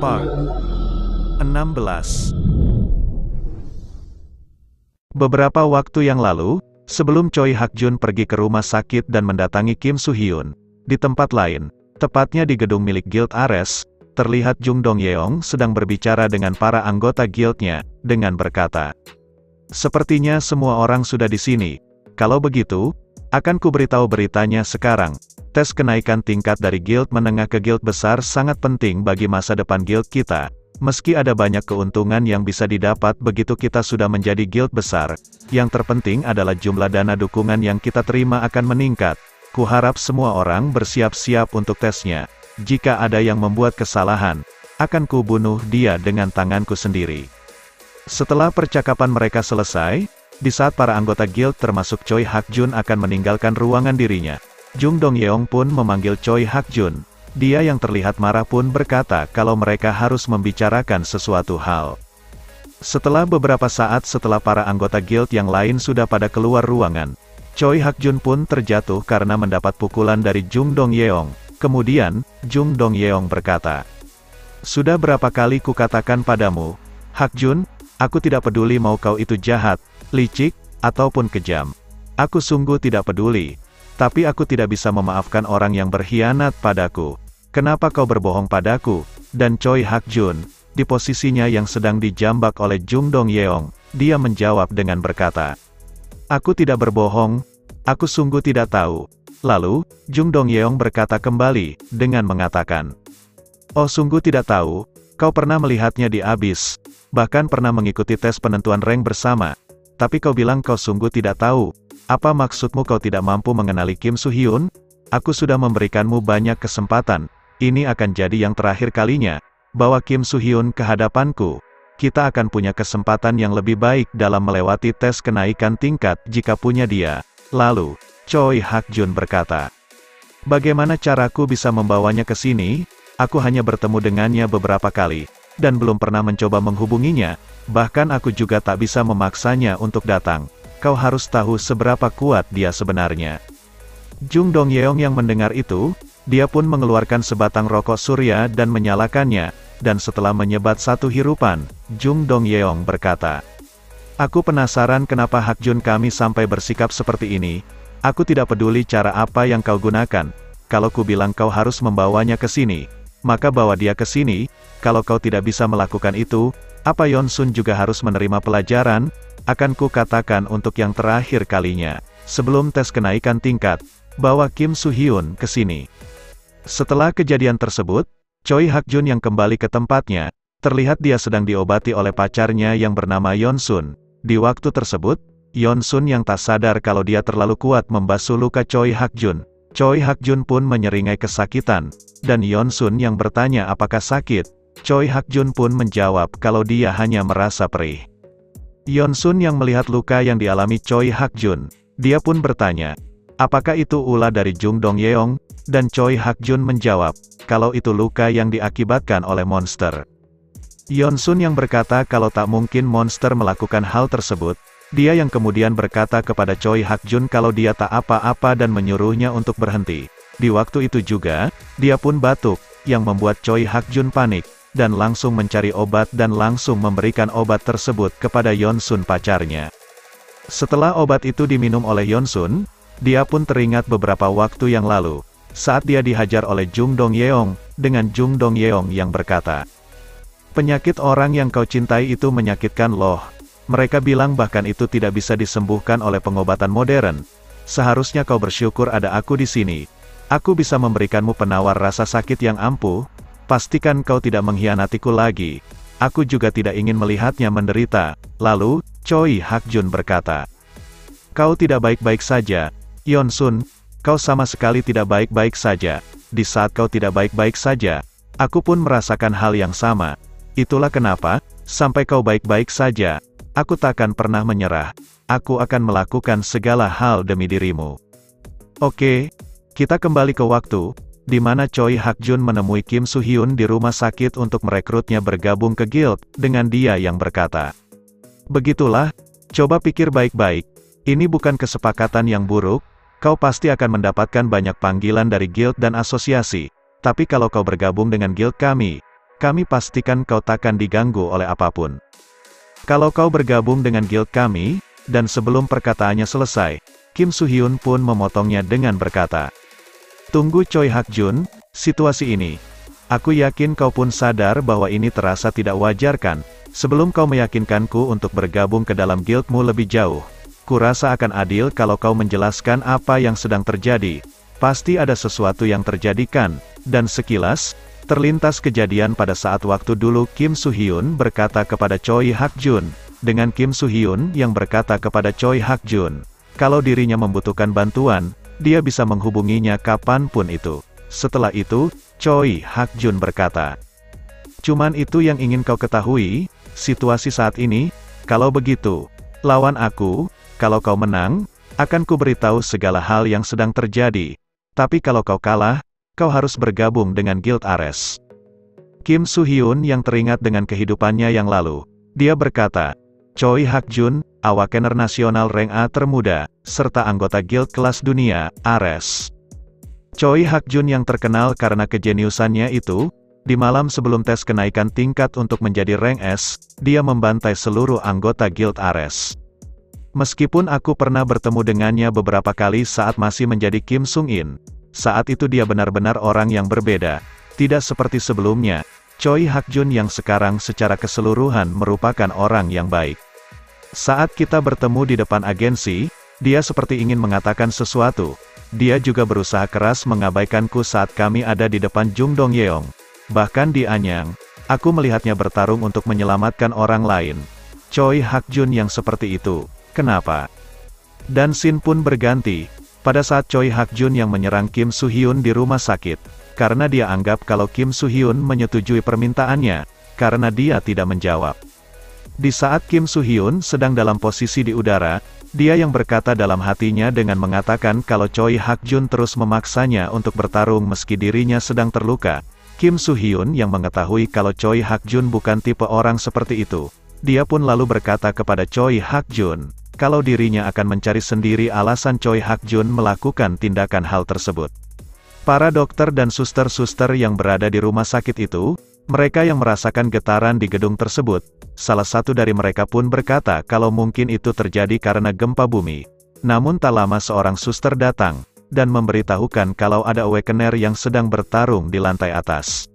Part 16. Beberapa waktu yang lalu, sebelum Choi Hak-jun pergi ke rumah sakit dan mendatangi Kim Soo-hyun, di tempat lain, tepatnya di gedung milik Guild Ares, terlihat Jung Dong-yeong sedang berbicara dengan para anggota guildnya, dengan berkata, "Sepertinya semua orang sudah di sini. Kalau begitu, akan kuberitahu beritanya sekarang. Tes kenaikan tingkat dari guild menengah ke guild besar sangat penting bagi masa depan guild kita. Meski ada banyak keuntungan yang bisa didapat begitu kita sudah menjadi guild besar, yang terpenting adalah jumlah dana dukungan yang kita terima akan meningkat. Kuharap semua orang bersiap-siap untuk tesnya. Jika ada yang membuat kesalahan, akan kubunuh dia dengan tanganku sendiri." Setelah percakapan mereka selesai, di saat para anggota guild termasuk Choi Hak-jun akan meninggalkan ruangan dirinya, Jung Dong-yeong pun memanggil Choi Hak-jun. Dia yang terlihat marah pun berkata kalau mereka harus membicarakan sesuatu hal. Setelah beberapa saat setelah para anggota guild yang lain sudah pada keluar ruangan, Choi Hak-jun pun terjatuh karena mendapat pukulan dari Jung Dong-yeong. Kemudian, Jung Dong-yeong berkata, "Sudah berapa kali kukatakan padamu, Hak-jun, aku tidak peduli mau kau itu jahat, licik, ataupun kejam. Aku sungguh tidak peduli. Tapi aku tidak bisa memaafkan orang yang berkhianat padaku. Kenapa kau berbohong padaku?" Dan Choi Hak-jun, di posisinya yang sedang dijambak oleh Jung Dong-yeong, dia menjawab dengan berkata, "Aku tidak berbohong, aku sungguh tidak tahu." Lalu, Jung Dong-yeong berkata kembali, dengan mengatakan, "Oh sungguh tidak tahu, kau pernah melihatnya di Abyss, bahkan pernah mengikuti tes penentuan rank bersama. Tapi kau bilang kau sungguh tidak tahu. Apa maksudmu kau tidak mampu mengenali Kim Soo-hyun? Aku sudah memberikanmu banyak kesempatan. Ini akan jadi yang terakhir kalinya. Bawa Kim Soo-hyun ke hadapanku. Kita akan punya kesempatan yang lebih baik dalam melewati tes kenaikan tingkat jika punya dia." Lalu, Choi Hak-jun berkata, "Bagaimana caraku bisa membawanya ke sini? Aku hanya bertemu dengannya beberapa kali, dan belum pernah mencoba menghubunginya. Bahkan aku juga tak bisa memaksanya untuk datang. Kau harus tahu seberapa kuat dia sebenarnya." Jung Dong-yeong yang mendengar itu, dia pun mengeluarkan sebatang rokok surya dan menyalakannya, dan setelah menyebat satu hirupan, Jung Dong-yeong berkata, "Aku penasaran kenapa Hak-jun kami sampai bersikap seperti ini. Aku tidak peduli cara apa yang kau gunakan. Kalau ku bilang kau harus membawanya ke sini, maka bawa dia ke sini. Kalau kau tidak bisa melakukan itu, apa Yeon-sun juga harus menerima pelajaran? Akan ku katakan untuk yang terakhir kalinya, sebelum tes kenaikan tingkat, bawa Kim Soo-hyun ke sini." Setelah kejadian tersebut, Choi Hak-jun yang kembali ke tempatnya, terlihat dia sedang diobati oleh pacarnya yang bernama Yeon-sun. Di waktu tersebut, Yeon-sun yang tak sadar kalau dia terlalu kuat membasuh luka Choi Hak-jun. Choi Hak-jun pun menyeringai kesakitan, dan Yeon-sun yang bertanya apakah sakit. Choi Hak-jun pun menjawab kalau dia hanya merasa perih. Yeon-sun yang melihat luka yang dialami Choi Hak-jun, dia pun bertanya, apakah itu ulah dari Jung Dong-yeong? Dan Choi Hak-jun menjawab, kalau itu luka yang diakibatkan oleh monster. Yeon-sun yang berkata kalau tak mungkin monster melakukan hal tersebut. Dia yang kemudian berkata kepada Choi Hak-jun kalau dia tak apa-apa dan menyuruhnya untuk berhenti. Di waktu itu juga, dia pun batuk, yang membuat Choi Hak-jun panik, dan langsung mencari obat dan langsung memberikan obat tersebut kepada Yeon-sun pacarnya. Setelah obat itu diminum oleh Yeon-sun, dia pun teringat beberapa waktu yang lalu, saat dia dihajar oleh Jung Dong-yeong, dengan Jung Dong-yeong yang berkata, "Penyakit orang yang kau cintai itu menyakitkan loh. Mereka bilang bahkan itu tidak bisa disembuhkan oleh pengobatan modern. Seharusnya kau bersyukur ada aku di sini. Aku bisa memberikanmu penawar rasa sakit yang ampuh. Pastikan kau tidak mengkhianatiku lagi. Aku juga tidak ingin melihatnya menderita." Lalu, Choi Hak-jun berkata, "Kau tidak baik-baik saja, Yeon-sun. Kau sama sekali tidak baik-baik saja. Di saat kau tidak baik-baik saja, aku pun merasakan hal yang sama. Itulah kenapa, sampai kau baik-baik saja, aku takkan pernah menyerah. Aku akan melakukan segala hal demi dirimu." Oke, kita kembali ke waktu di mana Choi Hak-jun menemui Kim Soo-hyun di rumah sakit untuk merekrutnya bergabung ke guild, dengan dia yang berkata, "Begitulah, coba pikir baik-baik, ini bukan kesepakatan yang buruk, kau pasti akan mendapatkan banyak panggilan dari guild dan asosiasi, tapi kalau kau bergabung dengan guild kami, kami pastikan kau takkan diganggu oleh apapun. Kalau kau bergabung dengan guild kami, dan sebelum perkataannya selesai, Kim Soo-hyun pun memotongnya dengan berkata, "Tunggu Choi Hak-jun, situasi ini. Aku yakin kau pun sadar bahwa ini terasa tidak wajar kan? Sebelum kau meyakinkanku untuk bergabung ke dalam guildmu lebih jauh, kurasa akan adil kalau kau menjelaskan apa yang sedang terjadi. Pasti ada sesuatu yang terjadi kan?" Dan sekilas, terlintas kejadian pada saat waktu dulu Kim Soo-hyun berkata kepada Choi Hak-jun, dengan Kim Soo-hyun yang berkata kepada Choi Hak-jun, kalau dirinya membutuhkan bantuan, dia bisa menghubunginya kapanpun itu. Setelah itu, Choi Hak-jun berkata, "Cuman itu yang ingin kau ketahui, situasi saat ini, kalau begitu, lawan aku, kalau kau menang, akan kuberitahu segala hal yang sedang terjadi. Tapi kalau kau kalah, kau harus bergabung dengan Guild Ares." Kim Soo-hyun yang teringat dengan kehidupannya yang lalu, dia berkata, "Choi Hak-jun, awakener nasional rank A termuda, serta anggota guild kelas dunia, Ares." Choi Hak-jun yang terkenal karena kejeniusannya itu, di malam sebelum tes kenaikan tingkat untuk menjadi rank S, dia membantai seluruh anggota guild Ares. Meskipun aku pernah bertemu dengannya beberapa kali saat masih menjadi Kim Sung-in, saat itu dia benar-benar orang yang berbeda. Tidak seperti sebelumnya, Choi Hak-jun yang sekarang secara keseluruhan merupakan orang yang baik. Saat kita bertemu di depan agensi, dia seperti ingin mengatakan sesuatu. Dia juga berusaha keras mengabaikanku saat kami ada di depan Jung Dong-yeong. Bahkan di Anyang, aku melihatnya bertarung untuk menyelamatkan orang lain. Choi Hak-jun yang seperti itu, kenapa? Dan scene pun berganti, pada saat Choi Hak-jun yang menyerang Kim Soo-hyun di rumah sakit, karena dia anggap kalau Kim Soo-hyun menyetujui permintaannya, karena dia tidak menjawab. Di saat Kim Soo-hyun sedang dalam posisi di udara, dia yang berkata dalam hatinya dengan mengatakan kalau Choi Hak-jun terus memaksanya untuk bertarung meski dirinya sedang terluka. Kim Soo-hyun yang mengetahui kalau Choi Hak-jun bukan tipe orang seperti itu, dia pun lalu berkata kepada Choi Hak-jun, kalau dirinya akan mencari sendiri alasan Choi Hak-jun melakukan tindakan hal tersebut. Para dokter dan suster-suster yang berada di rumah sakit itu, mereka yang merasakan getaran di gedung tersebut, salah satu dari mereka pun berkata kalau mungkin itu terjadi karena gempa bumi. Namun tak lama seorang suster datang, dan memberitahukan kalau ada awakener yang sedang bertarung di lantai atas.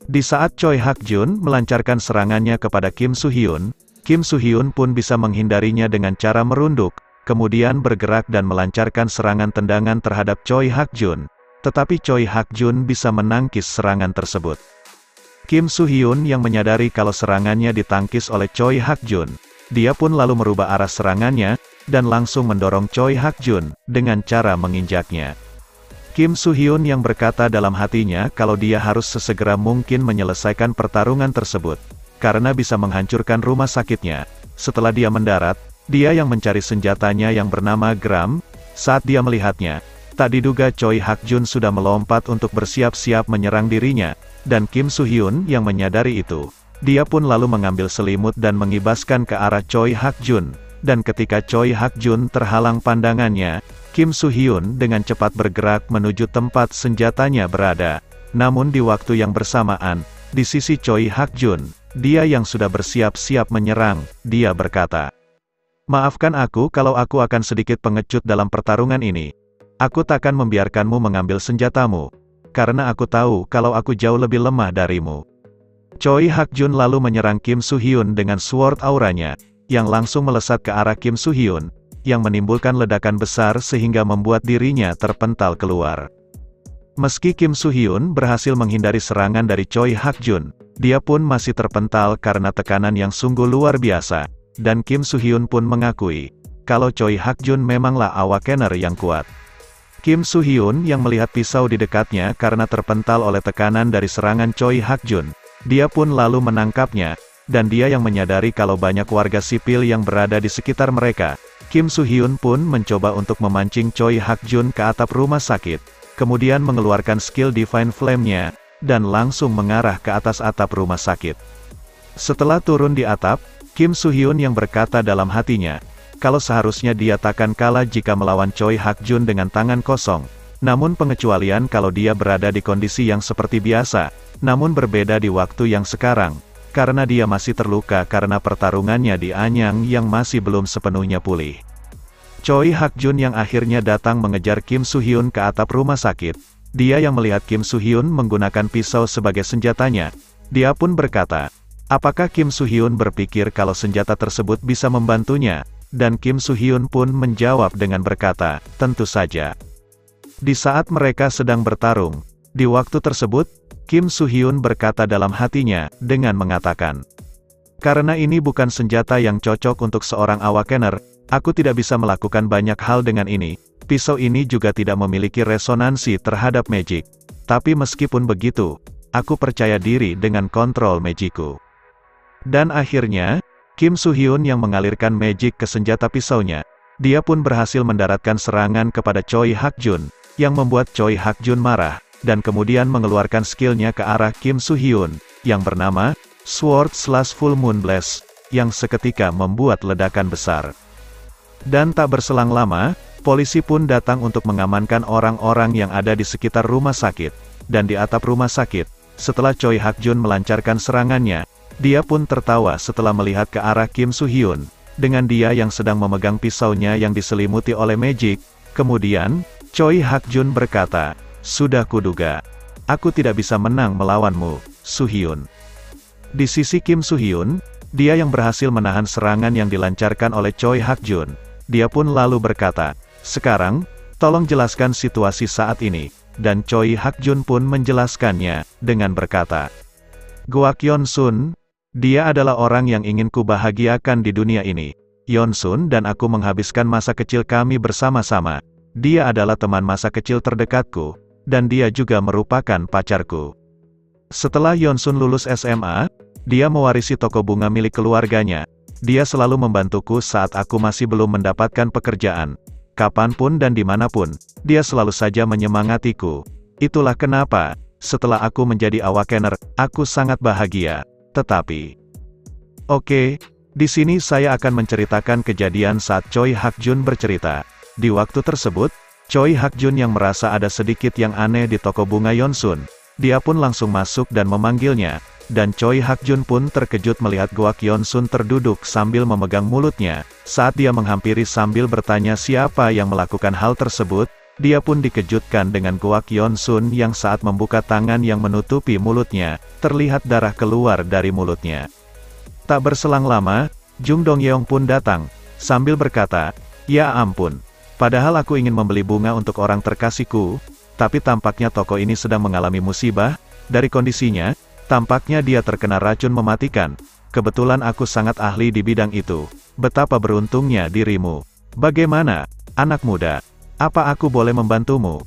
Di saat Choi Hak-jun melancarkan serangannya kepada Kim Soo-hyun, Kim Soo-hyun pun bisa menghindarinya dengan cara merunduk, kemudian bergerak dan melancarkan serangan tendangan terhadap Choi Hak-jun. Tetapi Choi Hak-jun bisa menangkis serangan tersebut. Kim Soo-hyun yang menyadari kalau serangannya ditangkis oleh Choi Hak-jun, dia pun lalu merubah arah serangannya, dan langsung mendorong Choi Hak-jun, dengan cara menginjaknya. Kim Soo-hyun yang berkata dalam hatinya kalau dia harus sesegera mungkin menyelesaikan pertarungan tersebut, karena bisa menghancurkan rumah sakitnya. Setelah dia mendarat, dia yang mencari senjatanya yang bernama Gram. Saat dia melihatnya, tak diduga Choi Hak-jun sudah melompat untuk bersiap-siap menyerang dirinya, dan Kim Soo-hyun yang menyadari itu, dia pun lalu mengambil selimut dan mengibaskan ke arah Choi Hak-jun, dan ketika Choi Hak-jun terhalang pandangannya, Kim Soo-hyun dengan cepat bergerak menuju tempat senjatanya berada. Namun di waktu yang bersamaan, di sisi Choi Hak-jun, dia yang sudah bersiap-siap menyerang, dia berkata, "Maafkan aku kalau aku akan sedikit pengecut dalam pertarungan ini. Aku takkan membiarkanmu mengambil senjatamu, karena aku tahu kalau aku jauh lebih lemah darimu." Choi Hak-jun lalu menyerang Kim Soo-hyun dengan sword auranya, yang langsung melesat ke arah Kim Soo-hyun, yang menimbulkan ledakan besar sehingga membuat dirinya terpental keluar. Meski Kim Soo-hyun berhasil menghindari serangan dari Choi Hak-jun, dia pun masih terpental karena tekanan yang sungguh luar biasa, dan Kim Soo-hyun pun mengakui, kalau Choi Hak-jun memanglah awakener yang kuat. Kim Soo-hyun yang melihat pisau di dekatnya karena terpental oleh tekanan dari serangan Choi Hak-jun, dia pun lalu menangkapnya, dan dia yang menyadari kalau banyak warga sipil yang berada di sekitar mereka. Kim Soo-hyun pun mencoba untuk memancing Choi Hak-jun ke atap rumah sakit, kemudian mengeluarkan skill Divine Flame-nya, dan langsung mengarah ke atas atap rumah sakit. Setelah turun di atap, Kim Soo-hyun yang berkata dalam hatinya, kalau seharusnya dia takkan kalah jika melawan Choi Hak-jun dengan tangan kosong, Namun pengecualian kalau dia berada di kondisi yang seperti biasa, namun berbeda di waktu yang sekarang, karena dia masih terluka karena pertarungannya di Anyang yang masih belum sepenuhnya pulih. Choi Hak-jun yang akhirnya datang mengejar Kim Soo-hyun ke atap rumah sakit. Dia yang melihat Kim Soo-hyun menggunakan pisau sebagai senjatanya. Dia pun berkata, apakah Kim Soo-hyun berpikir kalau senjata tersebut bisa membantunya? Dan Kim Soo-hyun pun menjawab dengan berkata, tentu saja. Di saat mereka sedang bertarung, di waktu tersebut, Kim Soo-hyun berkata dalam hatinya, dengan mengatakan, karena ini bukan senjata yang cocok untuk seorang awakener, aku tidak bisa melakukan banyak hal dengan ini. Pisau ini juga tidak memiliki resonansi terhadap magic. Tapi meskipun begitu, aku percaya diri dengan kontrol magicku. Dan akhirnya, Kim Soo-hyun yang mengalirkan magic ke senjata pisaunya, dia pun berhasil mendaratkan serangan kepada Choi Hak-jun, yang membuat Choi Hak-jun marah, dan kemudian mengeluarkan skillnya ke arah Kim Soo-hyun, yang bernama Sword Slash Full Moon Blast, yang seketika membuat ledakan besar. Dan tak berselang lama, polisi pun datang untuk mengamankan orang-orang yang ada di sekitar rumah sakit, dan di atap rumah sakit, setelah Choi Hak-jun melancarkan serangannya, dia pun tertawa setelah melihat ke arah Kim Soo-hyun, dengan dia yang sedang memegang pisaunya yang diselimuti oleh magic. Kemudian, Choi Hak-jun berkata, sudah kuduga, aku tidak bisa menang melawanmu, Soo-hyun. Di sisi Kim Soo-hyun, dia yang berhasil menahan serangan yang dilancarkan oleh Choi Hak-jun. Dia pun lalu berkata, sekarang, tolong jelaskan situasi saat ini. Dan Choi Hak-jun pun menjelaskannya, dengan berkata, Goak Yeon-sun, dia adalah orang yang ingin kubahagiakan di dunia ini. Yeon-sun dan aku menghabiskan masa kecil kami bersama-sama. Dia adalah teman masa kecil terdekatku, dan dia juga merupakan pacarku. Setelah Yeon-sun lulus SMA, dia mewarisi toko bunga milik keluarganya. Dia selalu membantuku saat aku masih belum mendapatkan pekerjaan. Kapanpun dan dimanapun, dia selalu saja menyemangatiku. Itulah kenapa, setelah aku menjadi awakener, aku sangat bahagia. Tetapi, oke, di sini saya akan menceritakan kejadian saat Choi Hak-jun bercerita. Di waktu tersebut, Choi Hak-jun yang merasa ada sedikit yang aneh di toko bunga Yeon-sun, dia pun langsung masuk dan memanggilnya, dan Choi Hak-jun pun terkejut melihat Goak Yeon-sun terduduk sambil memegang mulutnya. Saat dia menghampiri sambil bertanya siapa yang melakukan hal tersebut, dia pun dikejutkan dengan Goak Yeon-sun yang saat membuka tangan yang menutupi mulutnya, terlihat darah keluar dari mulutnya. Tak berselang lama, Jung Dong-yeong pun datang, sambil berkata, ya ampun, padahal aku ingin membeli bunga untuk orang terkasihku, tapi tampaknya toko ini sedang mengalami musibah. Dari kondisinya, tampaknya dia terkena racun mematikan. Kebetulan aku sangat ahli di bidang itu. Betapa beruntungnya dirimu. Bagaimana, anak muda? Apa aku boleh membantumu?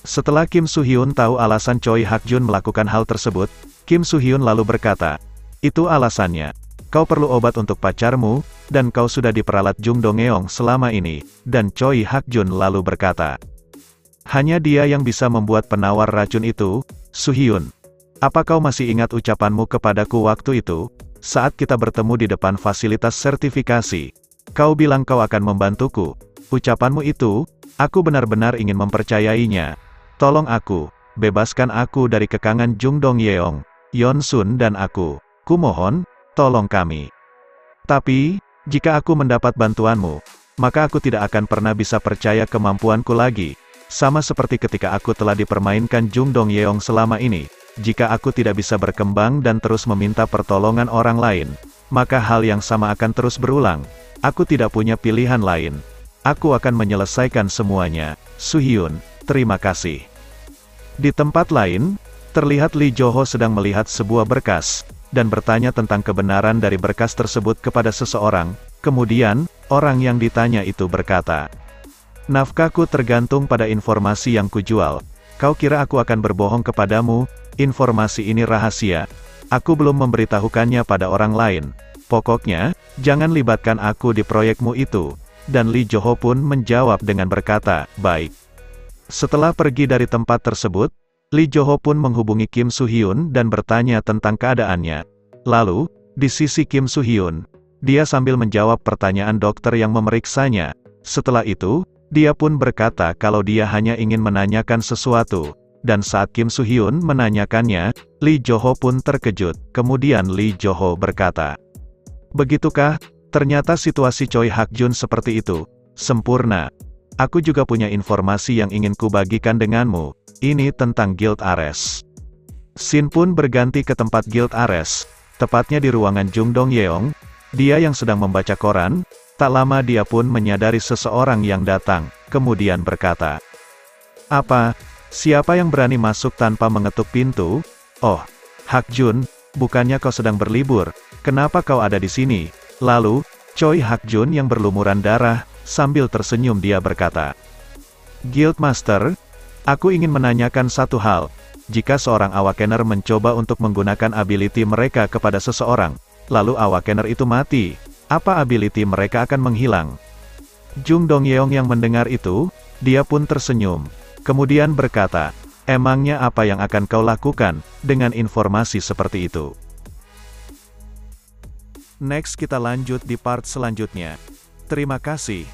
Setelah Kim Soo-hyun tahu alasan Choi Hak-jun melakukan hal tersebut, Kim Soo-hyun lalu berkata, itu alasannya. Kau perlu obat untuk pacarmu, dan kau sudah diperalat Jung Dong-yeong selama ini. Dan Choi Hak-jun lalu berkata, hanya dia yang bisa membuat penawar racun itu, Soo-hyun. Apa kau masih ingat ucapanmu kepadaku waktu itu, saat kita bertemu di depan fasilitas sertifikasi? Kau bilang kau akan membantuku. Ucapanmu itu, aku benar-benar ingin mempercayainya. Tolong aku, bebaskan aku dari kekangan Jung Dong-yeong, Yeon-sun dan aku. Kumohon, tolong kami. Tapi, jika aku mendapat bantuanmu, maka aku tidak akan pernah bisa percaya kemampuanku lagi. Sama seperti ketika aku telah dipermainkan Jung Dong-yeong selama ini. Jika aku tidak bisa berkembang dan terus meminta pertolongan orang lain, maka hal yang sama akan terus berulang. Aku tidak punya pilihan lain. Aku akan menyelesaikan semuanya. Soo-hyun, terima kasih. Di tempat lain, terlihat Lee Jo-ho sedang melihat sebuah berkas, dan bertanya tentang kebenaran dari berkas tersebut kepada seseorang. Kemudian, orang yang ditanya itu berkata, nafkahku tergantung pada informasi yang kujual. Kau kira aku akan berbohong kepadamu? Informasi ini rahasia. Aku belum memberitahukannya pada orang lain. Pokoknya, jangan libatkan aku di proyekmu itu. Dan Lee Jo-ho pun menjawab dengan berkata, baik. Setelah pergi dari tempat tersebut, Lee Jo-ho pun menghubungi Kim Soo-hyun dan bertanya tentang keadaannya. Lalu, di sisi Kim Soo-hyun, dia sambil menjawab pertanyaan dokter yang memeriksanya. Setelah itu, Dia pun berkata kalau dia hanya ingin menanyakan sesuatu. Dan saat Kim Soo-hyun menanyakannya, Lee Jo-ho pun terkejut. Kemudian Lee Jo-ho berkata, "Begitukah? Ternyata situasi Choi Hak-jun seperti itu. Sempurna. Aku juga punya informasi yang ingin kubagikan denganmu. Ini tentang Guild Ares." Scene pun berganti ke tempat Guild Ares, tepatnya di ruangan Jung Dong-yeong. Dia yang sedang membaca koran. Tak lama dia pun menyadari seseorang yang datang, kemudian berkata, "Apa? Siapa yang berani masuk tanpa mengetuk pintu? Oh, Hak-jun, bukannya kau sedang berlibur? Kenapa kau ada di sini?" Lalu, Choi Hak-jun yang berlumuran darah, sambil tersenyum dia berkata, "Guildmaster, aku ingin menanyakan satu hal. Jika seorang awakener mencoba untuk menggunakan ability mereka kepada seseorang, lalu awakener itu mati, apa ability mereka akan menghilang?" Jung Dong-yeong yang mendengar itu, dia pun tersenyum. Kemudian berkata, "Emangnya apa yang akan kau lakukan dengan informasi seperti itu?" Next kita lanjut di part selanjutnya. Terima kasih.